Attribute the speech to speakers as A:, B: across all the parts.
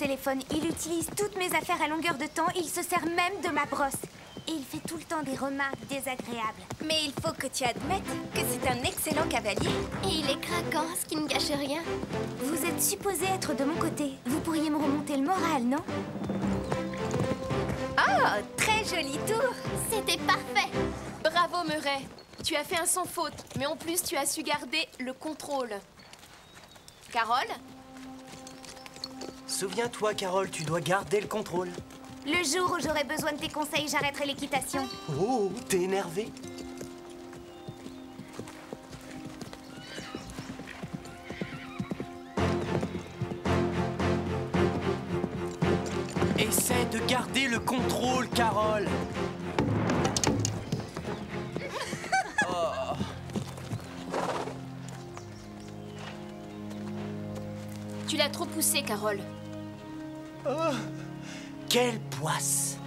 A: téléphone. Il utilise toutes mes affaires à longueur de temps. Il se sert même de ma brosse. Et il fait tout le temps des remarques désagréables. Mais il faut que tu admettes que c'est un excellent cavalier.
B: Et il est craquant, ce qui ne gâche rien.
A: Vous êtes supposé être de mon côté. Vous pourriez me remonter le moral, non? Oh, très joli tour.
B: C'était parfait.
C: Bravo, Murray. Tu as fait un sans faute, mais en plus, tu as su garder le contrôle. Carole?
D: Souviens-toi, Carole, tu dois garder le contrôle.
A: Le jour où j'aurai besoin de tes conseils, j'arrêterai l'équitation.
D: Oh, t'es énervé? Essaie de garder le contrôle, Carole. Oh.
C: Tu l'as trop poussé, Carole.
D: Oh. Quelle poisse!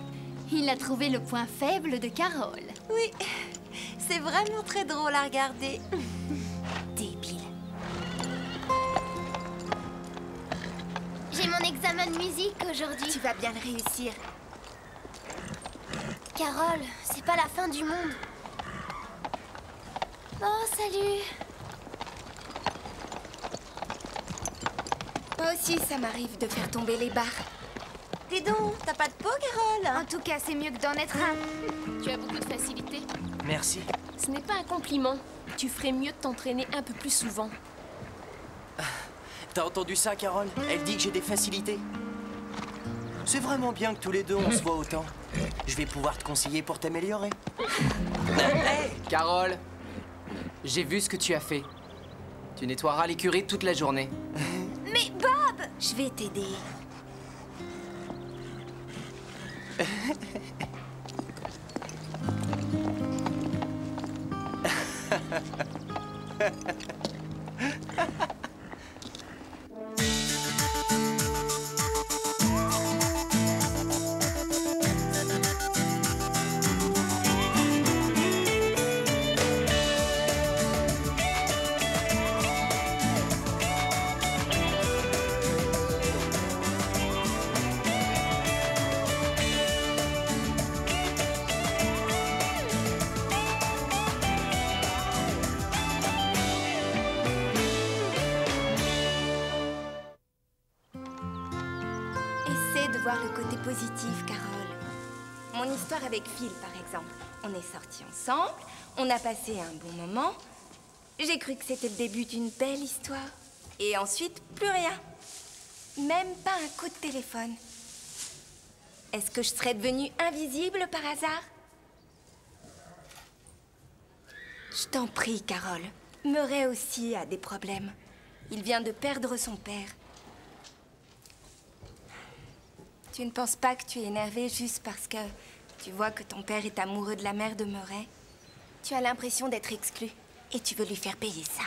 B: Il a trouvé le point faible de Carole.
E: Oui, c'est vraiment très drôle à regarder.
A: Débile.
B: J'ai mon examen de musique aujourd'hui.
A: Tu vas bien le réussir.
B: Carole, c'est pas la fin du monde. Oh, salut.
A: Moi aussi, ça m'arrive de faire tomber les barres.
E: Dis donc, t'as pas de peau, Carole?
A: En tout cas, c'est mieux que d'en être un.
C: Tu as beaucoup de facilité.
D: Merci.
C: Ce n'est pas un compliment. Tu ferais mieux de t'entraîner un peu plus souvent.
D: T'as entendu ça, Carole? Elle dit que j'ai des facilités. C'est vraiment bien que tous les deux, on se voit autant. Je vais pouvoir te conseiller pour t'améliorer. Hey!
F: Carole, j'ai vu ce que tu as fait. Tu nettoieras l'écurie toute la journée.
A: Mais Bob! Je vais t'aider. Essaie de voir le côté positif, Carole. Mon histoire avec Phil, par exemple. On est sortis ensemble, on a passé un bon moment. J'ai cru que c'était le début d'une belle histoire. Et ensuite, plus rien. Même pas un coup de téléphone. Est-ce que je serais devenue invisible par hasard? Je t'en prie, Carole. Murray aussi a des problèmes. Il vient de perdre son père. Tu ne penses pas que tu es énervée juste parce que tu vois que ton père est amoureux de la mère de Murray? Tu as l'impression d'être exclue et tu veux lui faire payer ça.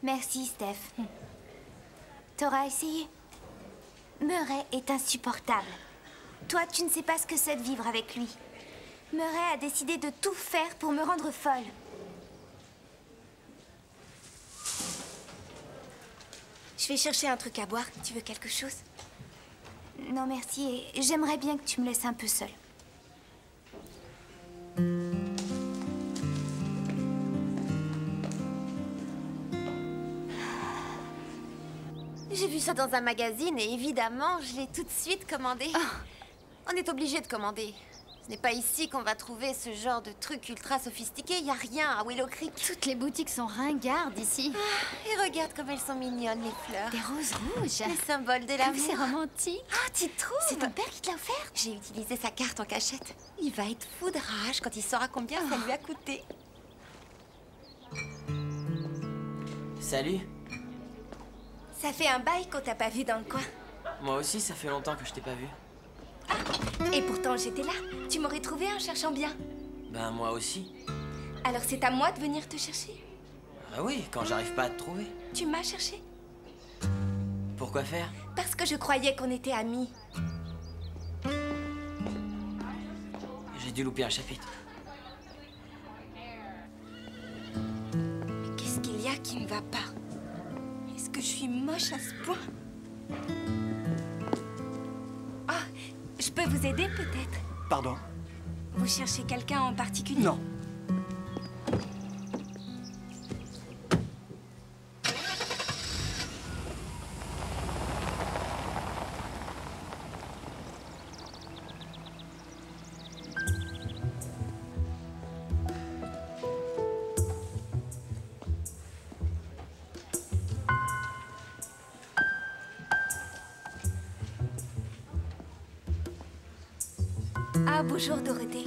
A: Merci, Steph. T'auras essayé? Murray est insupportable. Toi, tu ne sais pas ce que c'est de vivre avec lui. Murray a décidé de tout faire pour me rendre folle. Je vais chercher un truc à boire. Tu veux quelque chose? Non, merci. Et j'aimerais bien que tu me laisses un peu seule.
E: J'ai vu ça dans un magazine et évidemment, je l'ai tout de suite commandé. On est obligé de commander. Ce n'est pas ici qu'on va trouver ce genre de truc ultra sophistiqué. Il n'y a rien à Willow Creek.
B: Toutes les boutiques sont ringardes ici.
E: Et regarde comme elles sont mignonnes, les fleurs.
B: Des roses rouges.
E: Les symboles de
B: Comme
E: l'amour.
B: c'est romantique.
E: Ah, tu trouves?
B: C'est ton père qui te l'a offert?
E: J'ai utilisé sa carte en cachette. Il va être fou de rage quand il saura combien ça lui a coûté.
G: Salut.
A: Ça fait un bail qu'on t'a pas vu dans le coin.
G: Moi aussi, ça fait longtemps que je t'ai pas vu.
A: Et pourtant, j'étais là. Tu m'aurais trouvé en cherchant bien.
G: Ben, moi aussi.
A: Alors c'est à moi de venir te chercher.
G: Ah oui, quand j'arrive pas à te trouver.
A: Tu m'as cherché?
G: Pourquoi faire?
A: Parce que je croyais qu'on était amis.
G: J'ai dû louper un chapitre.
A: Mais qu'est-ce qu'il y a qui ne va pas? Est-ce que je suis moche à ce point? Ah, je peux vous aider peut-être?
D: Pardon?
A: Vous cherchez quelqu'un en particulier?
D: Non.
A: Ah, bonjour Dorothée.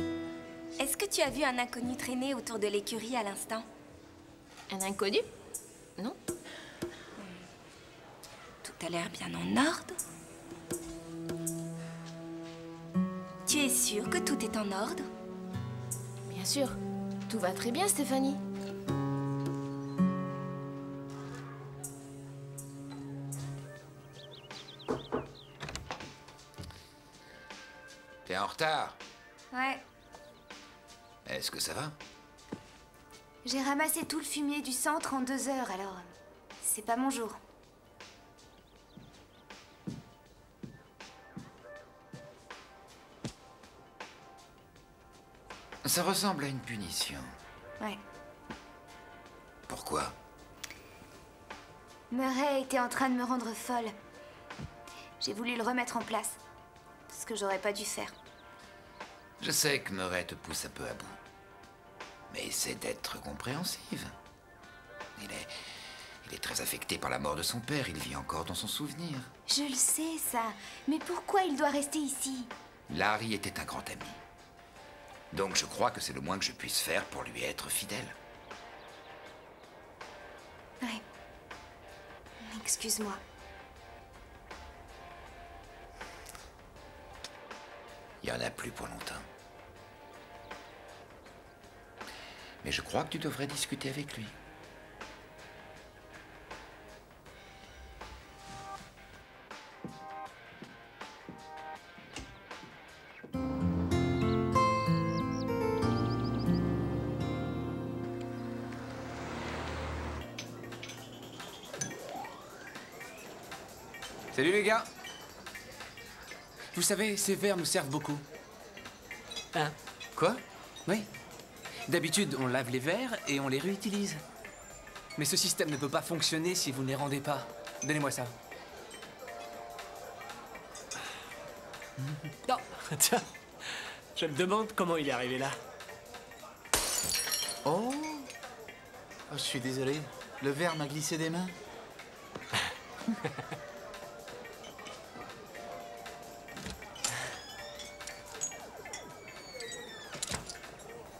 A: Est-ce que tu as vu un inconnu traîner autour de l'écurie à l'instant?
C: Un inconnu? Non.
A: Tout a l'air bien en ordre. Tu es sûre que tout est en ordre?
C: Bien sûr. Tout va très bien, Stéphanie.
H: T'es en retard.
E: Ouais.
H: Est-ce que ça va?
E: J'ai ramassé tout le fumier du centre en 2 heures, alors... c'est pas mon jour.
H: Ça ressemble à une punition.
E: Ouais.
H: Pourquoi?
E: Murray était en train de me rendre folle. J'ai voulu le remettre en place. Ce que j'aurais pas dû faire.
H: Je sais que Murray te pousse un peu à bout. Mais essaie d'être compréhensive. Il est très affecté par la mort de son père. Il vit encore dans son souvenir.
E: Je le sais, ça. Mais pourquoi il doit rester ici?
H: Larry était un grand ami. Donc je crois que c'est le moins que je puisse faire pour lui être fidèle.
E: Ouais. Excuse-moi.
H: Il y en a plus pour longtemps. Mais je crois que tu devrais discuter avec lui.
I: Salut les gars. Vous savez, ces verres nous servent beaucoup.
F: Hein?
I: Quoi? Oui. D'habitude, on lave les verres et on les réutilise. Mais ce système ne peut pas fonctionner si vous ne les rendez pas. Donnez-moi ça.
J: Non, tiens. Je me demande comment il est arrivé là.
K: Oh, je suis désolé. Le verre m'a glissé des mains.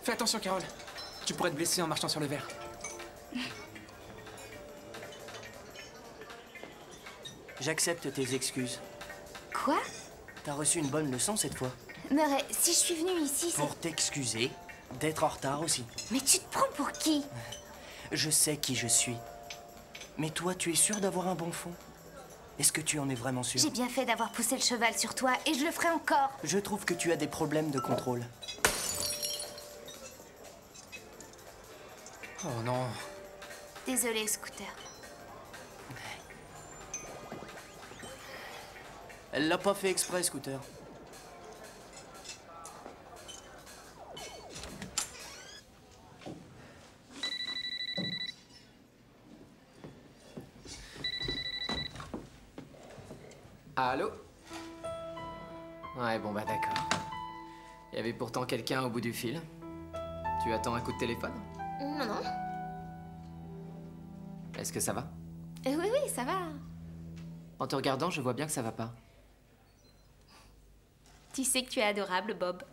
I: Fais attention, Carole. Tu pourrais te blesser en marchant sur le verre.
D: J'accepte tes excuses.
E: Quoi?
D: T'as reçu une bonne leçon cette fois.
E: Murray, si je suis venue ici, c'est...
D: Pour t'excuser, d'être en retard aussi.
E: Mais tu te prends pour qui?
D: Je sais qui je suis. Mais toi, tu es sûr d'avoir un bon fond? Est-ce que tu en es vraiment sûr?
E: J'ai bien fait d'avoir poussé le cheval sur toi et je le ferai encore.
D: Je trouve que tu as des problèmes de contrôle.
I: Oh non.
E: Désolée, Scooter.
D: Elle l'a pas fait exprès, Scooter.
F: Allô? Ouais, bon bah d'accord. Il y avait pourtant quelqu'un au bout du fil. Tu attends un coup de téléphone?
C: Non, non.
F: Est-ce que ça va?
C: Oui, oui, ça va.
F: En te regardant, je vois bien que ça va pas.
C: Tu sais que tu es adorable, Bob.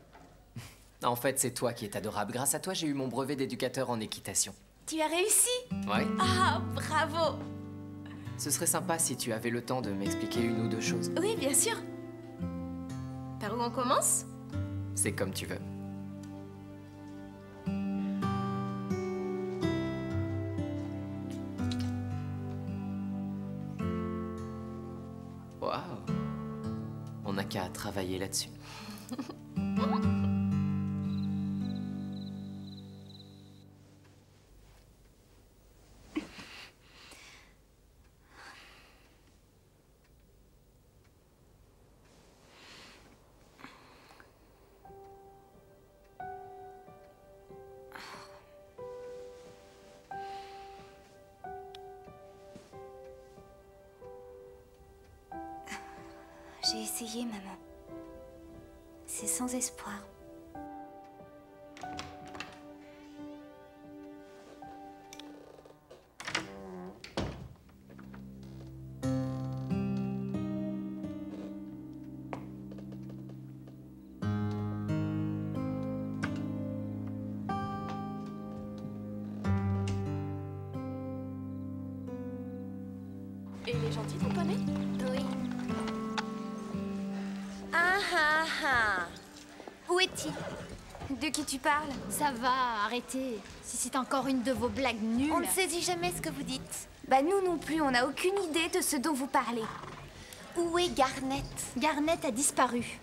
F: En fait, c'est toi qui es adorable. Grâce à toi, j'ai eu mon brevet d'éducateur en équitation.
C: Tu as réussi?
F: Ouais.
C: Ah, bravo!
F: Ce serait sympa si tu avais le temps de m'expliquer une ou deux choses.
C: Oui, bien sûr. Par où on commence?
F: C'est comme tu veux. Waouh. On n'a qu'à travailler là-dessus.
B: J'ai essayé, maman. C'est sans espoir.
C: Et il est gentil, ton poney?
B: Oui.
E: Ah ah ah. Où est-il?
B: De qui tu parles? Ça va, arrêtez. Si c'est encore une de vos blagues nulles.
E: On ne saisit jamais ce que vous dites.
B: Bah nous non plus, on n'a aucune idée de ce dont vous parlez.
E: Où est Garnet?
B: Garnet a disparu.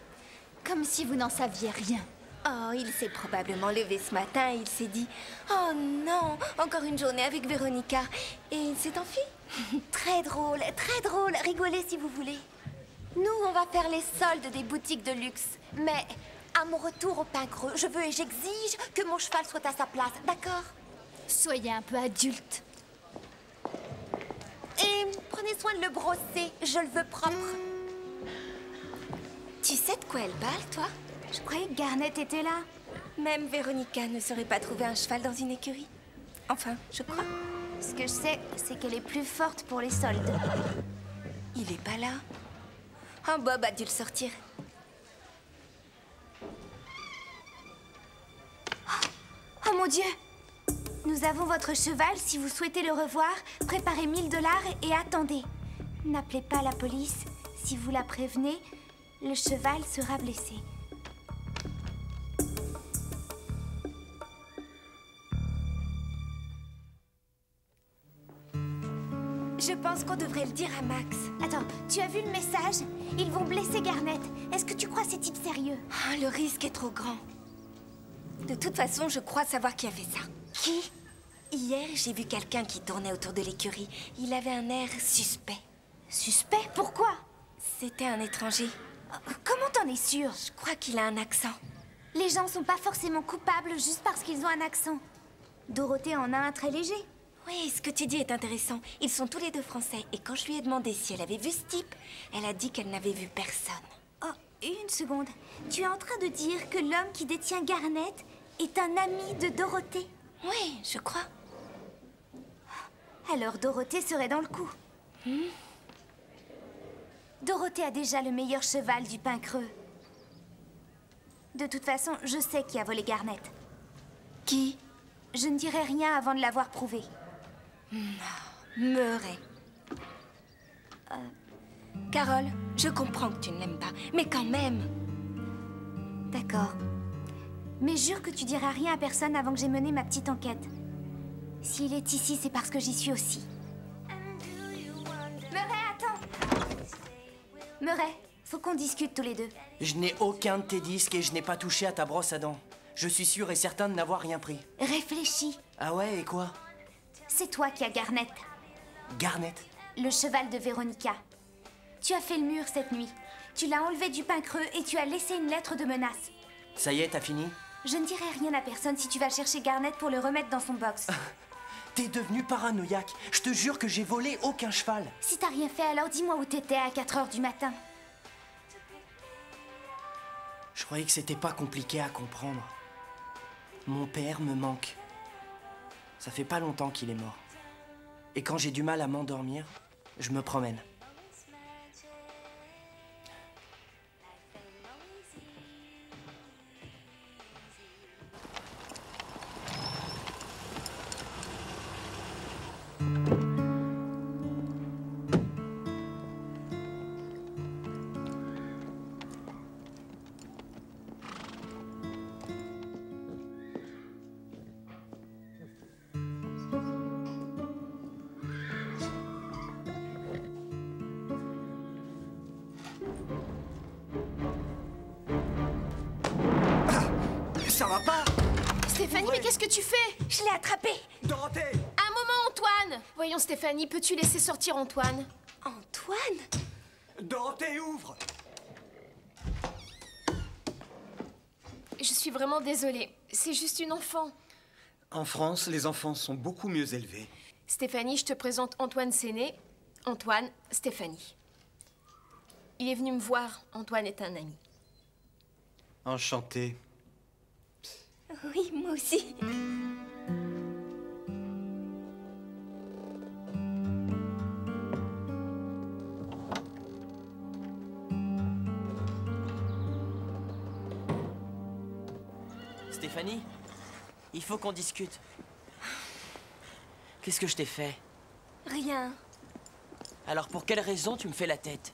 B: Comme si vous n'en saviez rien.
A: Oh, il s'est probablement levé ce matin et il s'est dit « Oh non, encore une journée avec Véronica » et il s'est enfui.
E: Très drôle, rigolez si vous voulez. Nous, on va faire les soldes des boutiques de luxe. Mais à mon retour au Pain Creux, je veux et j'exige que mon cheval soit à sa place, d'accord?
B: Soyez un peu adulte.
E: Et prenez soin de le brosser, je le veux propre.
A: Tu sais de quoi elle parle, toi?
B: Je croyais que Garnet était là.
A: Même Véronica ne saurait pas trouver un cheval dans une écurie. Enfin, je crois.
B: Ce que je sais, c'est qu'elle est plus forte pour les soldes.
A: Il est pas là. Oh, Bob a dû le sortir.
B: Oh mon Dieu! Nous avons votre cheval. Si vous souhaitez le revoir, préparez 1000 $ et attendez. N'appelez pas la police. Si vous la prévenez, le cheval sera blessé.
A: Je pense qu'on devrait le dire à Max.
B: Attends, tu as vu le message? Ils vont blesser Garnet. Est-ce que tu crois ces types sérieux?
A: Oh, le risque est trop grand. De toute façon, je crois savoir qui a fait ça.
B: Qui?
A: Hier, j'ai vu quelqu'un qui tournait autour de l'écurie. Il avait un air suspect.
B: Suspect? Pourquoi?
A: C'était un étranger.
B: Comment t'en es sûre?
A: Je crois qu'il a un accent.
B: Les gens sont pas forcément coupables juste parce qu'ils ont un accent. Dorothée en a un très léger.
A: Oui, ce que tu dis est intéressant. Ils sont tous les deux français. Et quand je lui ai demandé si elle avait vu ce type, elle a dit qu'elle n'avait vu personne.
B: Oh, une seconde. Tu es en train de dire que l'homme qui détient Garnet est un ami de Dorothée?
A: Oui, je crois.
B: Alors Dorothée serait dans le coup. Dorothée a déjà le meilleur cheval du Pain Creux. De toute façon, je sais qui a volé Garnet.
A: Qui?
B: Je ne dirai rien avant de l'avoir prouvé.
A: Murray. Carole, je comprends que tu ne l'aimes pas, mais quand même.
B: D'accord. Mais jure que tu diras rien à personne avant que j'ai mené ma petite enquête. S'il est ici, c'est parce que j'y suis aussi. Murray, attends! Murray, faut qu'on discute tous les deux.
D: Je n'ai aucun de tes disques et je n'ai pas touché à ta brosse à dents. Je suis sûr et certain de n'avoir rien pris.
B: Réfléchis.
D: Ah ouais, et quoi?
B: C'est toi qui as Garnet.
D: Garnet?
B: Le cheval de Véronica. Tu as fait le mur cette nuit. Tu l'as enlevé du Pain Creux et tu as laissé une lettre de menace.
D: Ça y est, t'as fini?
B: Je ne dirai rien à personne si tu vas chercher Garnet pour le remettre dans son box.
D: T'es devenu paranoïaque. Je te jure que j'ai volé aucun cheval.
B: Si t'as rien fait, alors dis-moi où t'étais à 4 h du matin.
D: Je croyais que c'était pas compliqué à comprendre. Mon père me manque. Ça fait pas longtemps qu'il est mort. Et quand j'ai du mal à m'endormir, je me promène. Ça va pas?
C: Stéphanie, mais qu'est-ce que tu fais?
A: Je l'ai attrapé.
D: Dorothée!
C: Un moment, Antoine! Voyons, Stéphanie, peux-tu laisser sortir Antoine?
A: Antoine?
D: Dorothée, ouvre!
C: Je suis vraiment désolée. C'est juste une enfant.
L: En France, les enfants sont beaucoup mieux élevés.
C: Stéphanie, je te présente Antoine Séné. Antoine, Stéphanie. Il est venu me voir. Antoine est un ami.
L: Enchanté.
A: Oui, moi aussi.
G: Stéphanie, il faut qu'on discute. Qu'est-ce que je t'ai fait?
A: Rien.
G: Alors pour quelle raison tu me fais la tête?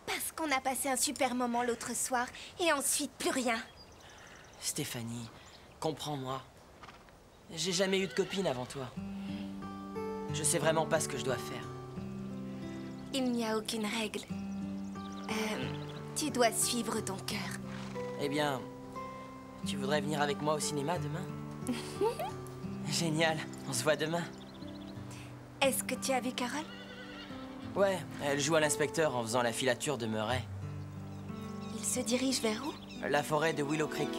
A: Parce qu'on a passé un super moment l'autre soir et ensuite plus rien.
G: Stéphanie, comprends-moi. J'ai jamais eu de copine avant toi. Je sais vraiment pas ce que je dois faire.
A: Il n'y a aucune règle. Tu dois suivre ton cœur.
G: Eh bien, tu voudrais venir avec moi au cinéma demain? Génial, on se voit demain.
A: Est-ce que tu as vu Carole?
G: Ouais, elle joue à l'inspecteur en faisant la filature de Murray.
A: Il se dirige vers où?
G: La forêt de Willow Creek.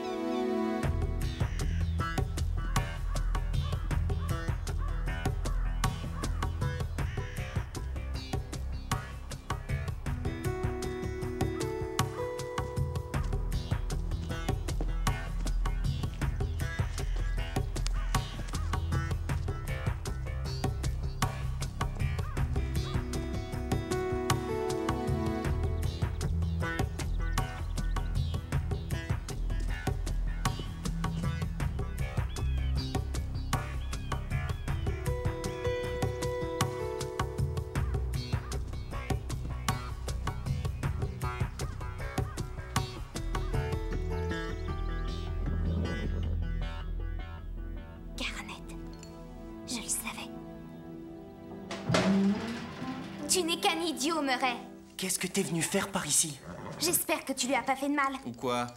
B: Tu n'es qu'un idiot, Murray.
D: Qu'est-ce que t'es venu faire par ici?
B: J'espère que tu lui as pas fait de mal.
K: Ou quoi?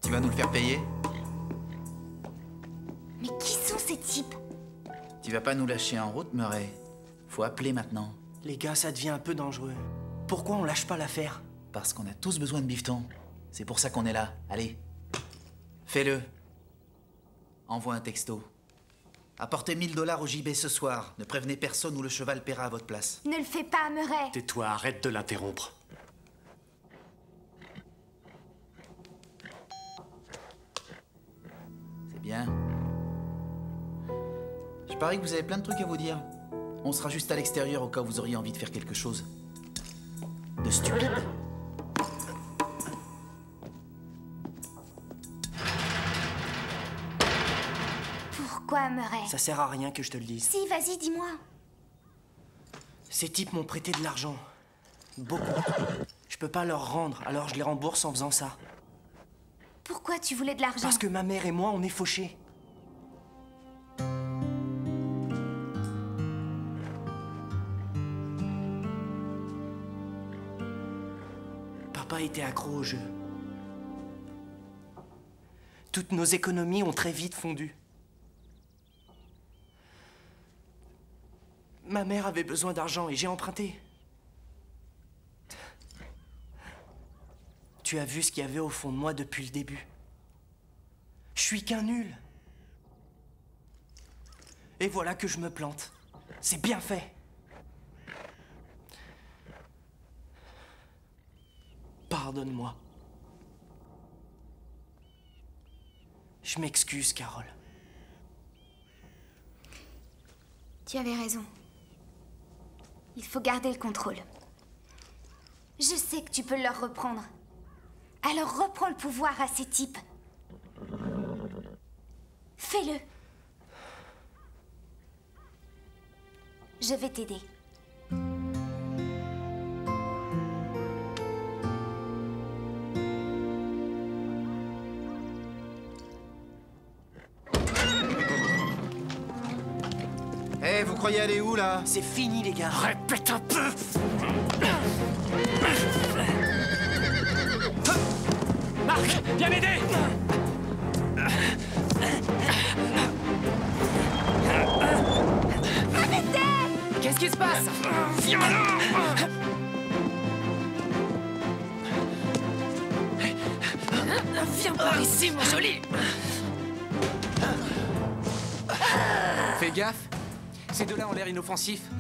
K: Tu vas nous le faire payer?
B: Mais qui sont ces types?
K: Tu vas pas nous lâcher en route, Murray. Faut appeler maintenant.
D: Les gars, ça devient un peu dangereux. Pourquoi on lâche pas l'affaire?
K: Parce qu'on a tous besoin de bifton. C'est pour ça qu'on est là. Allez. Fais-le. Envoie un texto. Apportez 1000 $ au JB ce soir. Ne prévenez personne ou le cheval paiera à votre place.
B: Ne le fais pas, Murray.
J: Tais-toi, arrête de l'interrompre.
K: C'est bien. Je parie que vous avez plein de trucs à vous dire. On sera juste à l'extérieur au cas où vous auriez envie de faire quelque chose de stupide.
B: Pourquoi, Murray?
D: Ça sert à rien que je te le dise.
B: Si, vas-y, dis-moi.
D: Ces types m'ont prêté de l'argent. Beaucoup. Je peux pas leur rendre, alors je les rembourse en faisant ça.
B: Pourquoi tu voulais de l'argent?
D: Parce que ma mère et moi, on est fauchés. Papa était accro au jeu. Toutes nos économies ont très vite fondu. Ma mère avait besoin d'argent et j'ai emprunté. Tu as vu ce qu'il y avait au fond de moi depuis le début. Je suis qu'un nul. Et voilà que je me plante. C'est bien fait. Pardonne-moi. Je m'excuse, Carole.
B: Tu avais raison. Il faut garder le contrôle. Je sais que tu peux leur reprendre. Alors reprends le pouvoir à ces types. Fais-le. Je vais t'aider.
K: Eh, vous croyez aller où, là?
D: C'est fini, les gars.
J: Répète un peu. Marc, viens m'aider.
B: Arrêtez!
C: Qu'est-ce qui se passe?
J: Viens là.
C: Viens par ici, mon joli.
I: Fais gaffe. Ces deux-là ont l'air inoffensifs,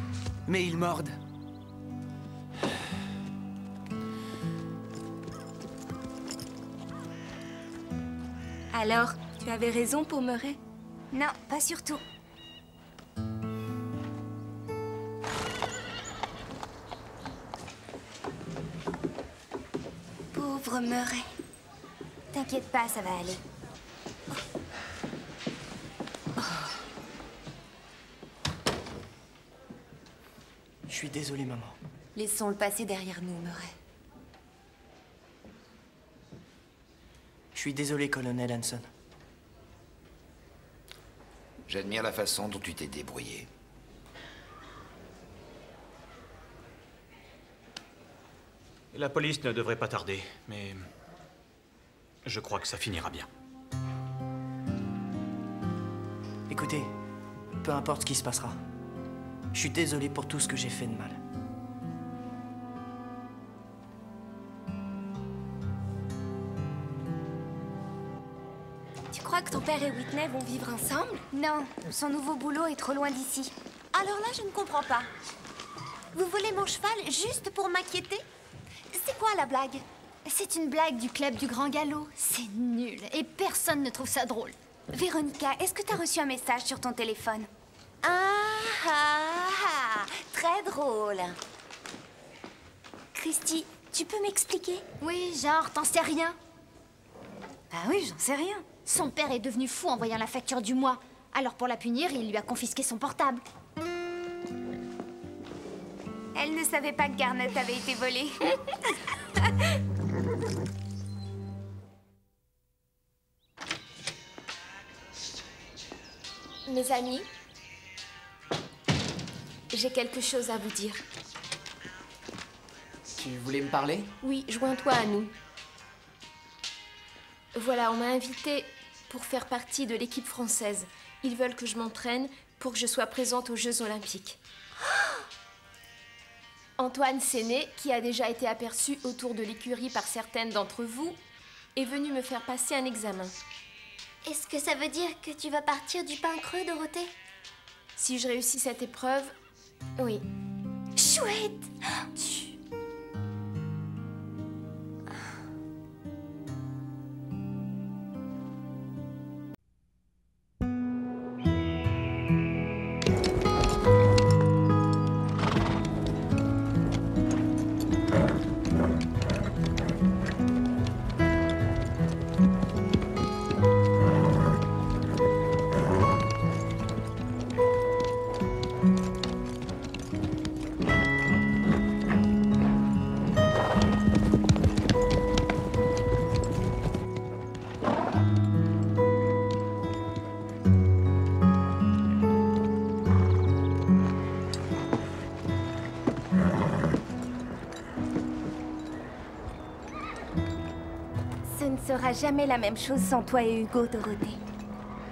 I: mais ils mordent.
A: Alors, tu avais raison, Pommeret?
B: Non, pas surtout.
A: Pauvre Murray.
B: T'inquiète pas, ça va aller.
D: Je suis désolé, maman.
E: Laissons le passé derrière nous, Murray.
D: Je suis désolé, colonel Hanson.
H: J'admire la façon dont tu t'es débrouillé.
L: La police ne devrait pas tarder, mais je crois que ça finira bien.
D: Écoutez, peu importe ce qui se passera, je suis désolé pour tout ce que j'ai fait de mal.
A: Tu crois que ton père et Whitney vont vivre ensemble?
B: Non, son nouveau boulot est trop loin d'ici.
E: Alors là, je ne comprends pas. Vous volez mon cheval juste pour m'inquiéter? C'est quoi la blague?
B: C'est une blague du club du Grand Galop. C'est nul et personne ne trouve ça drôle. Véronica, est-ce que t'as reçu un message sur ton téléphone?
E: Très drôle.
B: Christy, tu peux m'expliquer? Oui, genre, t'en sais rien? Ah oui, j'en sais rien. Son père est devenu fou en voyant la facture du mois. Alors pour la punir, il lui a confisqué son portable. Elle ne savait pas que Garnet avait été volé.
C: Mes amis, j'ai quelque chose à vous dire.
F: Tu voulais me parler?
C: Oui, joins-toi à nous. Voilà, on m'a invitée pour faire partie de l'équipe française. Ils veulent que je m'entraîne pour que je sois présente aux Jeux Olympiques. Antoine Séné, qui a déjà été aperçu autour de l'écurie par certaines d'entre vous, est venu me faire passer un examen.
B: Est-ce que ça veut dire que tu vas partir du pain creux, Dorothée?
C: Si je réussis cette épreuve, oui.
B: Chouette!
A: Ce ne sera jamais la même chose sans toi et Hugo, Dorothée.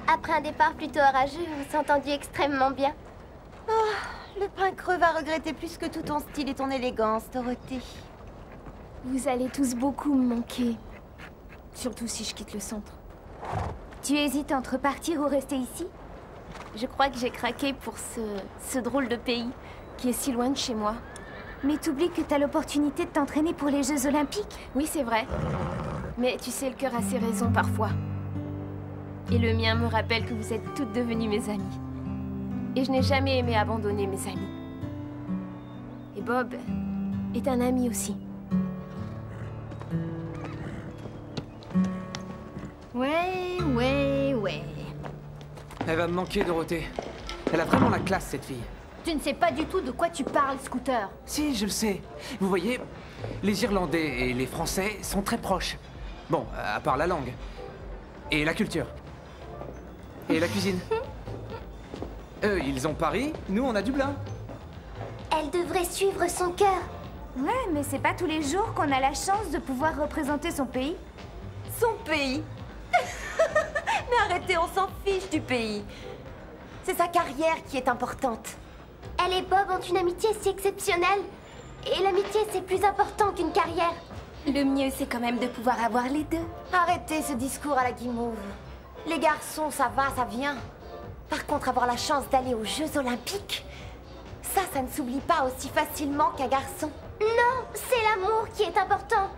B: Après un départ plutôt orageux, on s'est entendu extrêmement bien.
E: Oh, le pain creux va regretter plus que tout ton style et ton élégance, Dorothée.
C: Vous allez tous beaucoup me manquer. Surtout si je quitte le centre.
B: Tu hésites entre partir ou rester ici?
C: Je crois que j'ai craqué pour ce drôle de pays qui est si loin de chez moi.
B: Mais t'oublies que t'as l'opportunité de t'entraîner pour les Jeux Olympiques?
C: Oui, c'est vrai. Mais tu sais, le cœur a ses raisons parfois. Et le mien me rappelle que vous êtes toutes devenues mes amies. Et je n'ai jamais aimé abandonner mes amis. Et Bob est un ami aussi.
B: Ouais.
I: Elle va me manquer, Dorothée. Elle a vraiment la classe, cette fille.
B: Tu ne sais pas du tout de quoi tu parles, Scooter.
I: Si, je le sais. Vous voyez, les Irlandais et les Français sont très proches. Bon, à part la langue. Et la culture. Et la cuisine. Eux, ils ont Paris, nous, on a Dublin.
B: Elle devrait suivre son cœur. Ouais, mais c'est pas tous les jours qu'on a la chance de pouvoir représenter son pays.
E: Son pays? Mais arrêtez, on s'en fiche du pays. C'est sa carrière qui est importante.
B: Elle et Bob ont une amitié si exceptionnelle. Et l'amitié, c'est plus important qu'une carrière.
A: Le mieux, c'est quand même de pouvoir avoir les deux.
E: Arrêtez ce discours à la guimauve. Les garçons, ça va, ça vient. Par contre, avoir la chance d'aller aux Jeux Olympiques, ça ne s'oublie pas aussi facilement qu'un garçon.
B: Non, c'est l'amour qui est important.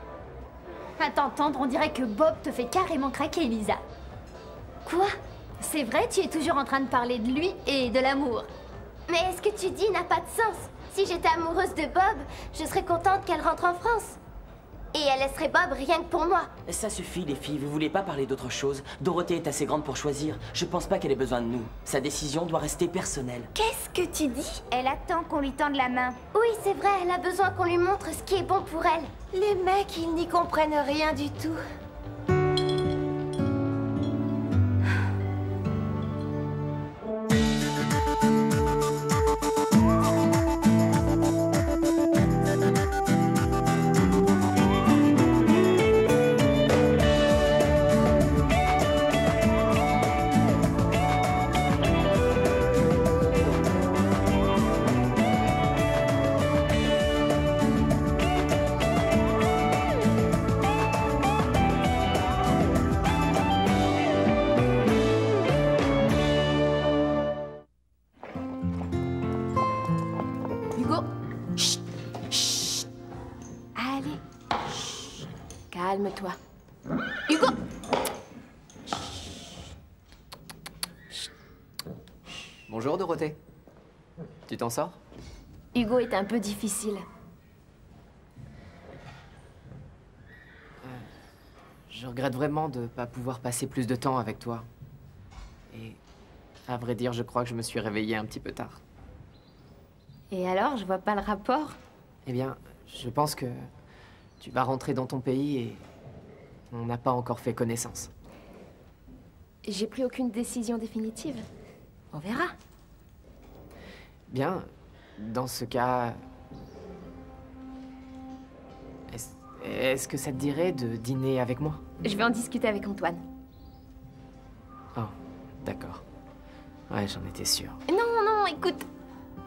B: À t'entendre, on dirait que Bob te fait carrément craquer, Elisa.
M: Quoi? C'est vrai, tu es toujours en train de parler de lui et de l'amour.
B: Mais ce que tu dis n'a pas de sens. Si j'étais amoureuse de Bob, je serais contente qu'elle rentre en France. Et elle laisserait Bob rien que pour moi.
G: Ça suffit, les filles. Vous voulez pas parler d'autre chose? Dorothée est assez grande pour choisir. Je pense pas qu'elle ait besoin de nous. Sa décision doit rester personnelle.
A: Qu'est-ce que tu dis?
B: Elle attend qu'on lui tende la main. Oui, c'est vrai, elle a besoin qu'on lui montre ce qui est bon pour elle.
A: Les mecs, ils n'y comprennent rien du tout.
C: Hugo. Chut. Chut. Allez. Chut. Calme-toi. Hugo.
F: Bonjour Dorothée. Tu t'en sors?
C: Hugo est un peu difficile.
F: Je regrette vraiment de ne pas pouvoir passer plus de temps avec toi. Et à vrai dire, je crois que je me suis réveillée un petit peu tard.
C: Et alors, je vois pas le rapport.
F: Eh bien, je pense que tu vas rentrer dans ton pays et on n'a pas encore fait connaissance.
C: J'ai pris aucune décision définitive. On verra.
F: Bien, dans ce cas... Est-ce que ça te dirait de dîner avec moi?
C: Je vais en discuter avec Antoine.
F: Oh, d'accord. Ouais, j'en étais sûre.
C: Non, écoute.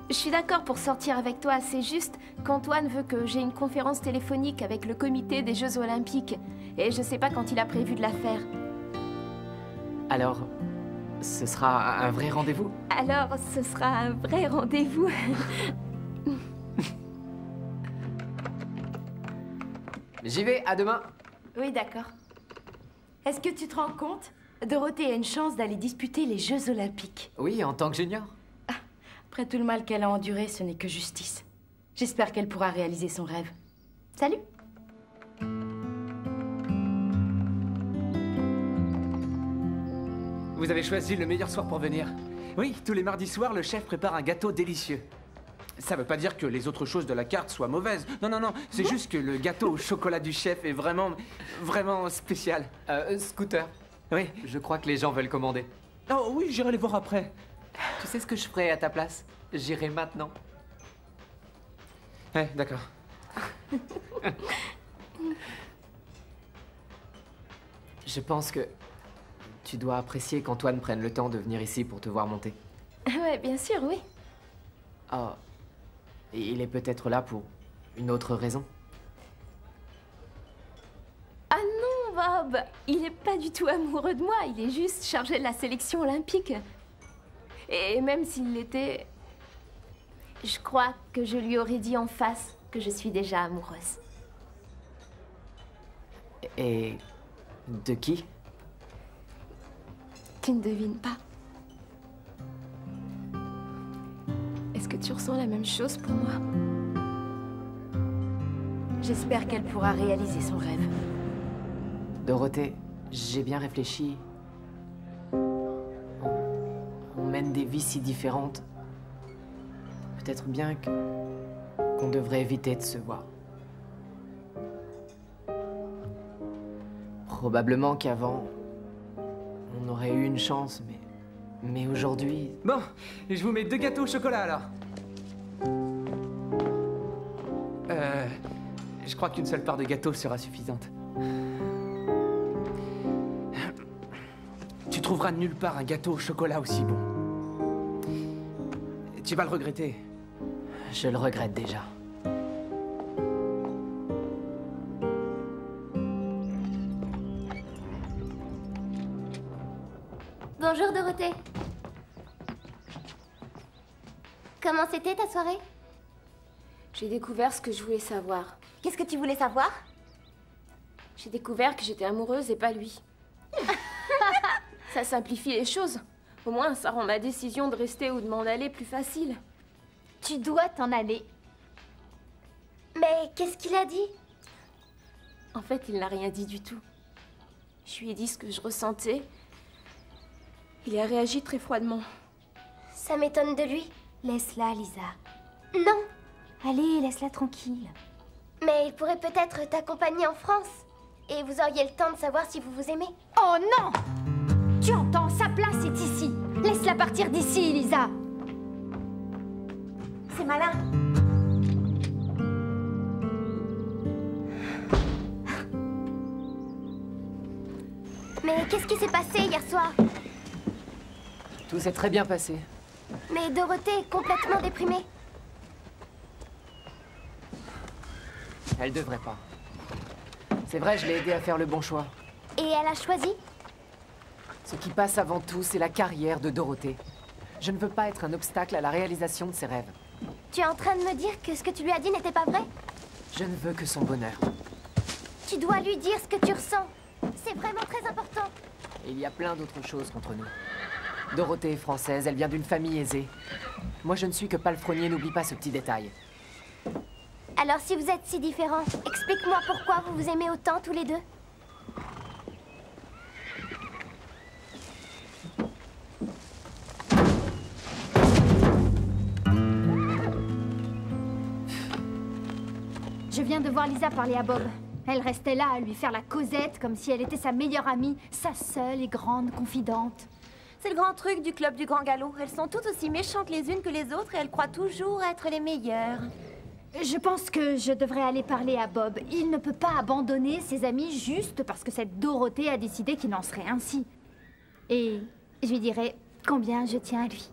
C: Je suis d'accord pour sortir avec toi, c'est juste qu'Antoine veut que j'ai une conférence téléphonique avec le comité des Jeux Olympiques. Et je sais pas quand il a prévu de la faire.
F: Alors, ce sera un vrai rendez-vous?
C: Alors, ce sera un vrai rendez-vous.
F: J'y vais, à demain.
N: Oui, d'accord. Est-ce que tu te rends compte? Dorothée a une chance d'aller disputer les Jeux Olympiques.
F: Oui, en tant que junior.
N: Après tout le mal qu'elle a enduré, ce n'est que justice. J'espère qu'elle pourra réaliser son rêve. Salut!
I: Vous avez choisi le meilleur soir pour venir. Oui, tous les mardis soirs, le chef prépare un gâteau délicieux. Ça veut pas dire que les autres choses de la carte soient mauvaises. Non, c'est juste que le gâteau au chocolat du chef est vraiment spécial.
F: Scooter.
I: Oui.
F: Je crois que les gens veulent commander.
I: Oh oui, j'irai les voir après.
F: Tu sais ce que je ferai à ta place? J'irai maintenant.
I: Ouais, d'accord.
F: Je pense que tu dois apprécier qu'Antoine prenne le temps de venir ici pour te voir monter.
C: Ouais, bien sûr, oui.
F: Oh, et il est peut-être là pour une autre raison.
C: Ah non, Bob! Il est pas du tout amoureux de moi, il est juste chargé de la sélection olympique. Et même s'il l'était, je crois que je lui aurais dit en face que je suis déjà amoureuse.
F: Et de qui?
C: Tu ne devines pas. Est-ce que tu ressens la même chose pour moi?
N: J'espère qu'elle pourra réaliser son rêve.
F: Dorothée, j'ai bien réfléchi. On mène des vies si différentes. Peut-être bien qu'on devrait éviter de se voir. Probablement qu'avant, on aurait eu une chance, mais aujourd'hui...
I: Bon, je vous mets 2 gâteaux au chocolat alors. Je crois qu'une seule part de gâteau sera suffisante. Tu trouveras nulle part un gâteau au chocolat aussi bon. Tu vas le regretter.
F: Je le regrette déjà.
B: Bonjour Dorothée. Comment c'était ta soirée?
C: J'ai découvert ce que je voulais savoir.
B: Qu'est-ce que tu voulais savoir?
C: J'ai découvert que j'étais amoureuse et pas lui. Ça simplifie les choses. Au moins, ça rend ma décision de rester ou de m'en aller plus facile.
M: Tu dois t'en aller.
B: Mais qu'est-ce qu'il a dit?
C: En fait, il n'a rien dit du tout. Je lui ai dit ce que je ressentais. Il a réagi très froidement.
B: Ça m'étonne de lui. Laisse-la, Lisa. Non. Allez, laisse-la tranquille.
O: Mais il pourrait peut-être t'accompagner en France. Et vous auriez le temps de savoir si vous vous aimez.
M: Oh non! Tu entends, sa place est ici. Laisse-la partir d'ici, Lisa.
E: C'est malin.
O: Mais qu'est-ce qui s'est passé hier soir?
F: Tout s'est très bien passé.
O: Mais Dorothée est complètement déprimée.
F: Elle devrait pas. C'est vrai, je l'ai aidée à faire le bon choix.
O: Et elle a choisi?
F: Ce qui passe avant tout, c'est la carrière de Dorothée. Je ne veux pas être un obstacle à la réalisation de ses rêves.
O: Tu es en train de me dire que ce que tu lui as dit n'était pas vrai?
F: Je ne veux que son bonheur.
O: Tu dois lui dire ce que tu ressens. C'est vraiment très important.
F: Et il y a plein d'autres choses contre nous. Dorothée est française, elle vient d'une famille aisée. Moi, je ne suis que palefrenier, n'oublie pas ce petit détail.
O: Alors si vous êtes si différents, explique-moi pourquoi vous vous aimez autant tous les deux.
M: Je viens de voir Lisa parler à Bob. Elle restait là à lui faire la causette comme si elle était sa meilleure amie, sa seule et grande confidente.
E: C'est le grand truc du club du Grand Galop. Elles sont toutes aussi méchantes les unes que les autres et elles croient toujours être les meilleures.
M: Je pense que je devrais aller parler à Bob. Il ne peut pas abandonner ses amis juste parce que cette Dorothée a décidé qu'il en serait ainsi. Et je lui dirai combien je tiens à lui.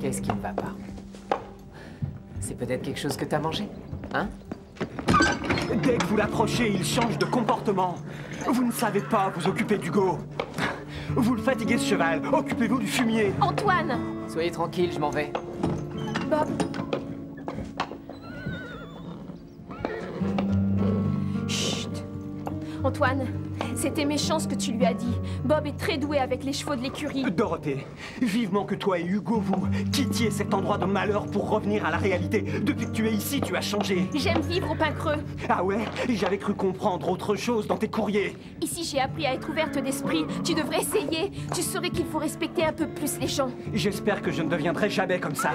F: Qu'est-ce qui ne va pas? C'est peut-être quelque chose que t'as mangé, hein?
J: Dès que vous l'approchez, il change de comportement. Vous ne savez pas vous occuper d'Hugo. Vous le fatiguez, ce cheval. Occupez-vous du fumier.
C: Antoine!
F: Soyez tranquille, je m'en vais.
C: Bob. Chut. Antoine, c'était méchant ce que tu lui as dit. Bob est très doué avec les chevaux de l'écurie.
J: Dorothée, vivement que toi et Hugo, vous quittiez cet endroit de malheur pour revenir à la réalité. Depuis que tu es ici, tu as changé.
C: J'aime vivre au pain creux.
J: Ah ouais? J'avais cru comprendre autre chose dans tes courriers.
C: Ici, j'ai appris à être ouverte d'esprit. Tu devrais essayer. Tu saurais qu'il faut respecter un peu plus les gens.
J: J'espère que je ne deviendrai jamais comme ça.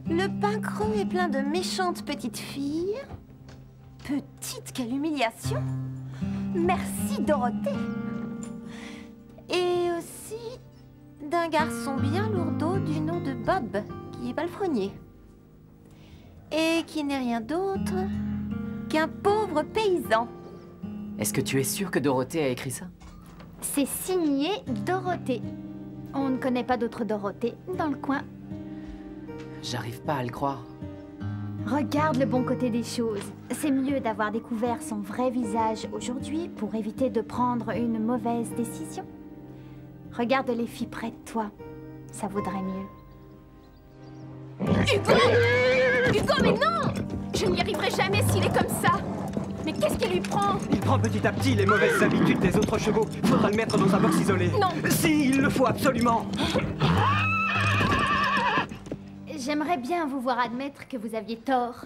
E: Le pain creux est plein de méchantes petites filles. Petite, quelle humiliation! Merci, Dorothée! Et aussi d'un garçon bien lourdeau du nom de Bob, qui est palefrenier. Et qui n'est rien d'autre qu'un pauvre paysan.
F: Est-ce que tu es sûre que Dorothée a écrit ça?
M: C'est signé Dorothée. On ne connaît pas d'autre Dorothée dans le coin.
F: J'arrive pas à le croire.
M: Regarde le bon côté des choses. C'est mieux d'avoir découvert son vrai visage aujourd'hui pour éviter de prendre une mauvaise décision. Regarde les filles près de toi. Ça vaudrait mieux.
C: Hugo! Hugo, mais non! Je n'y arriverai jamais s'il est comme ça. Mais qu'est-ce qui lui prend?
J: Il prend petit à petit les mauvaises habitudes des autres chevaux. Faudra le mettre dans un box isolé.
C: Non!
J: Si, il le faut absolument!
M: J'aimerais bien vous voir admettre que vous aviez tort.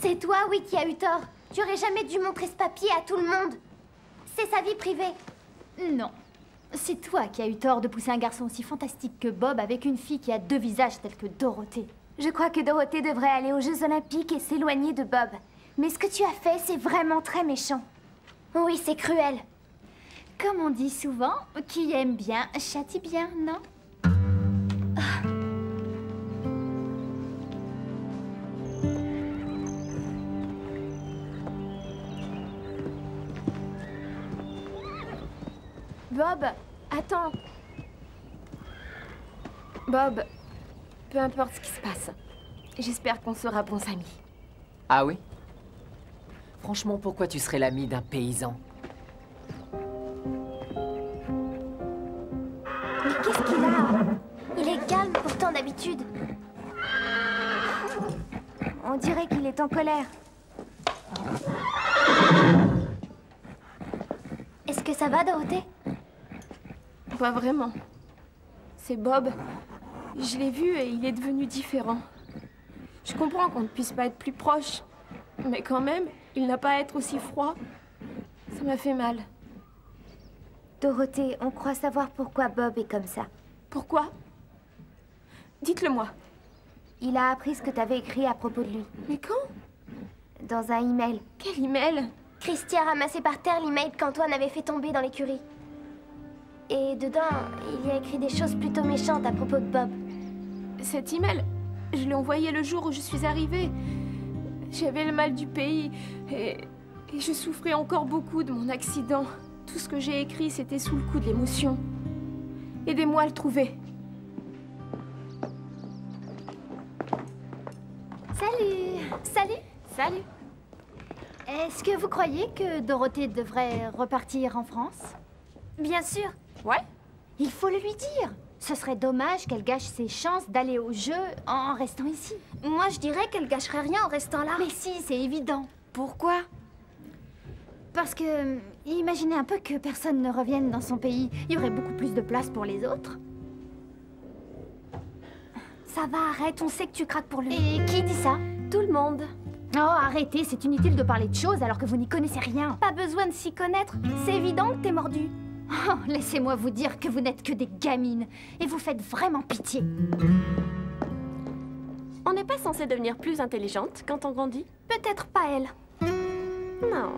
O: C'est toi, oui, qui as eu tort. Tu aurais jamais dû montrer ce papier à tout le monde. C'est sa vie privée.
M: Non. C'est toi qui as eu tort de pousser un garçon aussi fantastique que Bob avec une fille qui a deux visages tels que Dorothée.
B: Je crois que Dorothée devrait aller aux Jeux Olympiques et s'éloigner de Bob. Mais ce que tu as fait, c'est vraiment très méchant.
O: Oui, c'est cruel.
M: Comme on dit souvent, qui aime bien, châtie bien, non?
C: Bob, attends. Bob, peu importe ce qui se passe, j'espère qu'on sera bons amis.
F: Ah oui? Franchement, pourquoi tu serais l'ami d'un paysan?
O: Mais qu'est-ce qu'il a? Il est calme pourtant d'habitude.
B: On dirait qu'il est en colère.
O: Est-ce que ça va, Dorothée?
C: Pas vraiment. C'est Bob. Je l'ai vu et il est devenu différent. Je comprends qu'on ne puisse pas être plus proche. Mais quand même, il n'a pas à être aussi froid. Ça m'a fait mal.
B: Dorothée, on croit savoir pourquoi Bob est comme ça.
C: Pourquoi? Dites-le-moi.
B: Il a appris ce que t'avais écrit à propos de lui.
C: Mais quand?
B: Dans un email.
C: Quel email?
O: Christy a ramassé par terre l'email qu'Antoine avait fait tomber dans l'écurie. Et dedans, il y a écrit des choses plutôt méchantes à propos de Bob.
C: Cet email, je l'ai envoyé le jour où je suis arrivée. J'avais le mal du pays et je souffrais encore beaucoup de mon accident. Tout ce que j'ai écrit, c'était sous le coup de l'émotion. Aidez-moi à le trouver.
M: Salut! Salut!
C: Salut!
M: Est-ce que vous croyez que Dorothée devrait repartir en France?
B: Bien sûr.
C: Ouais?
M: Il faut le lui dire. Ce serait dommage qu'elle gâche ses chances d'aller au jeu en restant ici.
O: Moi, je dirais qu'elle gâcherait rien en restant là.
M: Mais si, c'est évident.
B: Pourquoi?
M: Parce que, imaginez un peu que personne ne revienne dans son pays. Il y aurait beaucoup plus de place pour les autres. Ça va, arrête, on sait que tu craques pour lui. Et qui dit ça?
O: Tout le monde.
M: Oh, arrêtez, c'est inutile de parler de choses alors que vous n'y connaissez rien.
O: Pas besoin de s'y connaître. C'est évident que t'es mordu.
M: Oh, laissez-moi vous dire que vous n'êtes que des gamines. Et vous faites vraiment pitié.
C: On n'est pas censé devenir plus intelligente quand on grandit?
O: Peut-être pas elle.
C: Non.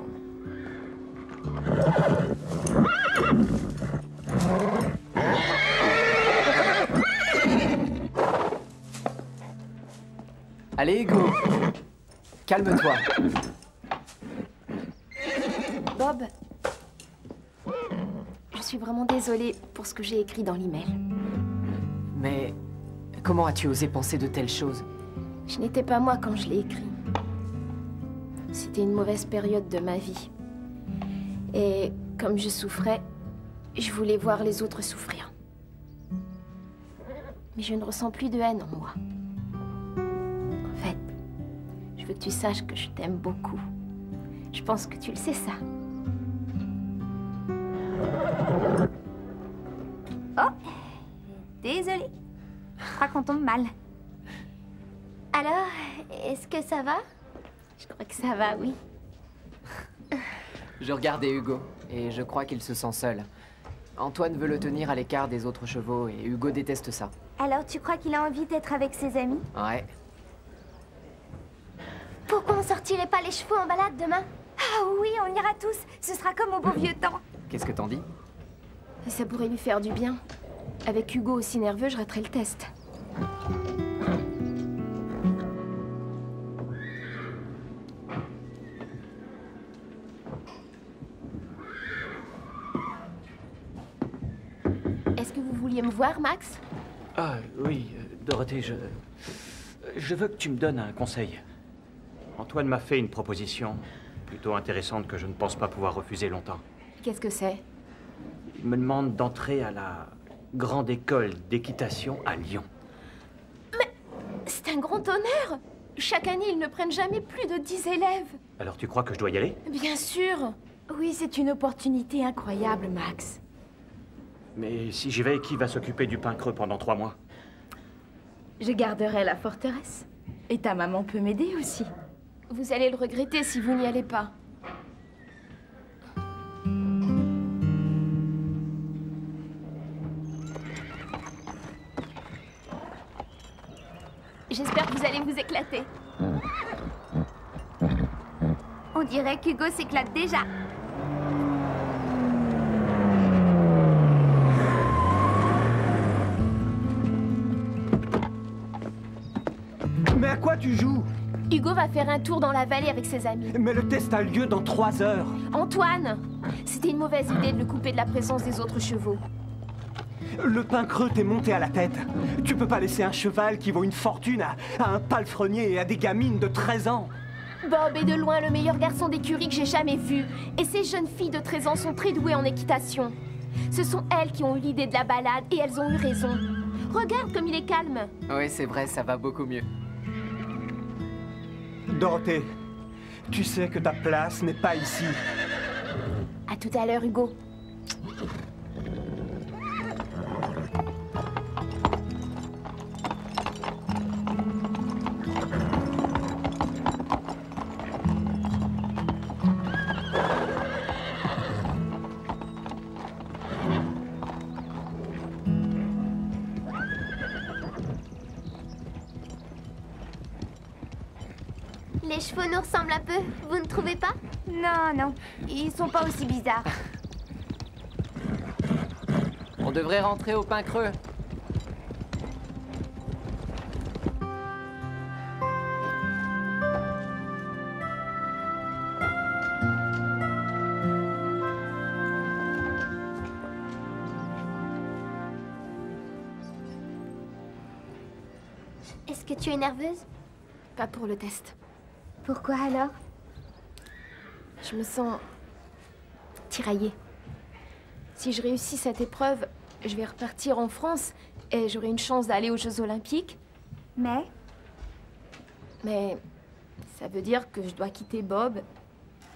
F: Allez, Hugo. Calme-toi.
C: Bob, je suis vraiment désolée pour ce que j'ai écrit dans l'email.
F: Mais comment as-tu osé penser de telles choses?
C: Je n'étais pas moi quand je l'ai écrit. C'était une mauvaise période de ma vie. Et comme je souffrais, je voulais voir les autres souffrir. Mais je ne ressens plus de haine en moi. En fait, je veux que tu saches que je t'aime beaucoup. Je pense que tu le sais, ça.
B: Oh, désolée. Je crois qu'on tombe mal.
O: Alors, est-ce que ça va?
C: Je crois que ça va, oui.
F: Je regardais Hugo, et je crois qu'il se sent seul. Antoine veut le tenir à l'écart des autres chevaux, et Hugo déteste ça.
B: Alors tu crois qu'il a envie d'être avec ses amis?
F: Ouais.
O: Pourquoi on sortirait pas les chevaux en balade demain?
B: Ah oui, on ira tous. Ce sera comme au beau vieux temps.
F: Qu'est-ce que t'en dis?
C: Ça pourrait lui faire du bien. Avec Hugo aussi nerveux, je raterai le test. Est-ce que vous vouliez me voir, Max?
L: Ah oui, Dorothée, je veux que tu me donnes un conseil. Antoine m'a fait une proposition plutôt intéressante que je ne pense pas pouvoir refuser longtemps.
C: Qu'est-ce que c'est?
L: Il me demande d'entrer à la grande école d'équitation à Lyon.
C: Mais c'est un grand honneur! Chaque année, ils ne prennent jamais plus de 10 élèves.
L: Alors tu crois que je dois y aller?
C: Bien sûr!
N: Oui, c'est une opportunité incroyable, Max.
L: Mais si j'y vais, qui va s'occuper du pain creux pendant 3 mois?
N: Je garderai la forteresse. Et ta maman peut m'aider aussi.
C: Vous allez le regretter si vous n'y allez pas. J'espère que vous allez vous éclater.
B: On dirait qu'Hugo s'éclate déjà.
J: Mais à quoi tu joues?
C: Hugo va faire un tour dans la vallée avec ses amis.
J: Mais le test a lieu dans 3 heures.
C: Antoine, C'était une mauvaise idée de le couper de la présence des autres chevaux.
J: Le pain creux t'est monté à la tête. Tu peux pas laisser un cheval qui vaut une fortune à un palefrenier et à des gamines de 13 ans.
C: Bob est de loin le meilleur garçon d'écurie que j'ai jamais vu. Et ces jeunes filles de 13 ans sont très douées en équitation. Ce sont elles qui ont eu l'idée de la balade et elles ont eu raison. Regarde comme il est calme.
F: Oui, c'est vrai, ça va beaucoup mieux.
J: Dorothée, tu sais que ta place n'est pas ici.
C: À tout à l'heure, Hugo.
O: Les chevaux nous ressemblent un peu, vous ne trouvez pas?
B: Non, non, ils sont pas aussi bizarres.
F: On devrait rentrer au pain creux.
O: Est-ce que tu es nerveuse?
C: Pas pour le test.
B: Pourquoi alors?
C: Je me sens tiraillée. Si je réussis cette épreuve, je vais repartir en France et j'aurai une chance d'aller aux Jeux Olympiques.
B: Mais
C: ça veut dire que je dois quitter Bob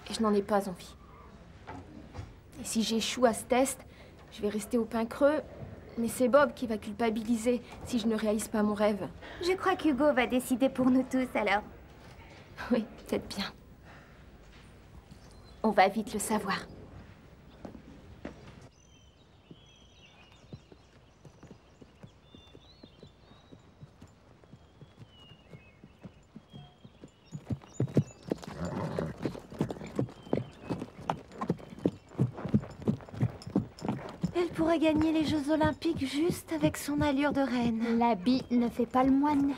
C: et je n'en ai pas envie. Et si j'échoue à ce test, je vais rester au pain creux, mais c'est Bob qui va culpabiliser si je ne réalise pas mon rêve.
B: je crois qu'Hugo va décider pour nous tous alors.
C: Oui, peut-être bien. On va vite le savoir.
E: Elle pourrait gagner les Jeux Olympiques juste avec son allure de reine.
M: L'habit ne fait pas le moine.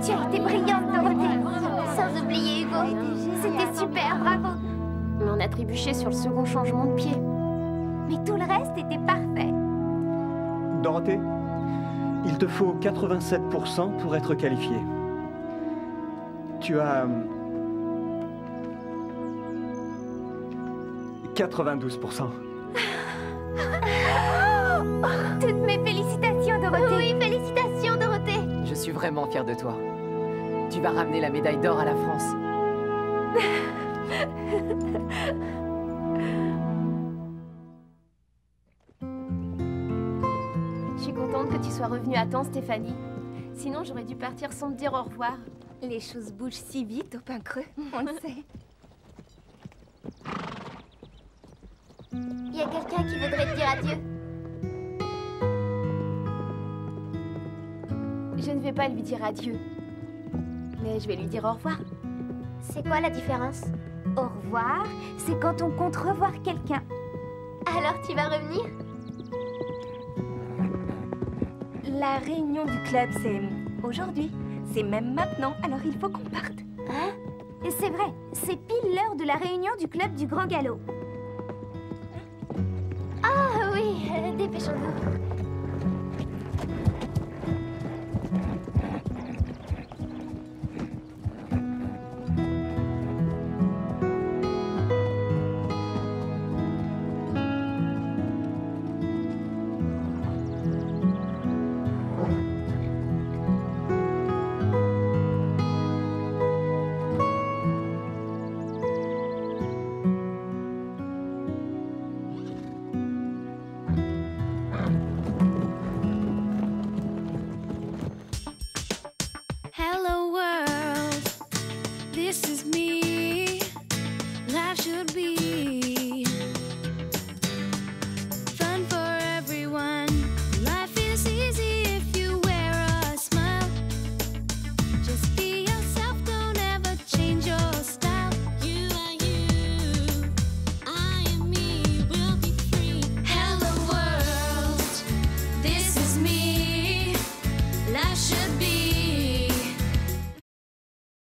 B: Tu as été brillante, Dorothée. Sans oublier Hugo. C'était super, bravo.
C: Mais on a trébuché sur le second changement de pied.
B: Mais tout le reste était parfait.
J: Dorothée, il te faut 87% pour être qualifiée. Tu as 92%.
B: Toutes mes félicitations, Dorothée.
O: Oui, félicitations, Dorothée.
F: Je suis vraiment fier de toi. Tu vas ramener la médaille d'or à la France.
C: Je suis contente que tu sois revenue à temps, Stéphanie. Sinon, j'aurais dû partir sans te dire au revoir.
A: Les choses bougent si vite au pain creux, on le sait.
O: Il y a quelqu'un qui voudrait te dire adieu.
C: Je ne vais pas lui dire adieu. Mais je vais lui dire au revoir.
O: C'est quoi la différence?
B: Au revoir, c'est quand on compte revoir quelqu'un.
O: Alors tu vas revenir?
A: La réunion du club, c'est aujourd'hui. C'est même maintenant, alors il faut qu'on parte.
B: Hein? Et c'est vrai, c'est pile l'heure de la réunion du club du Grand Galop.
O: dépêchons-nous.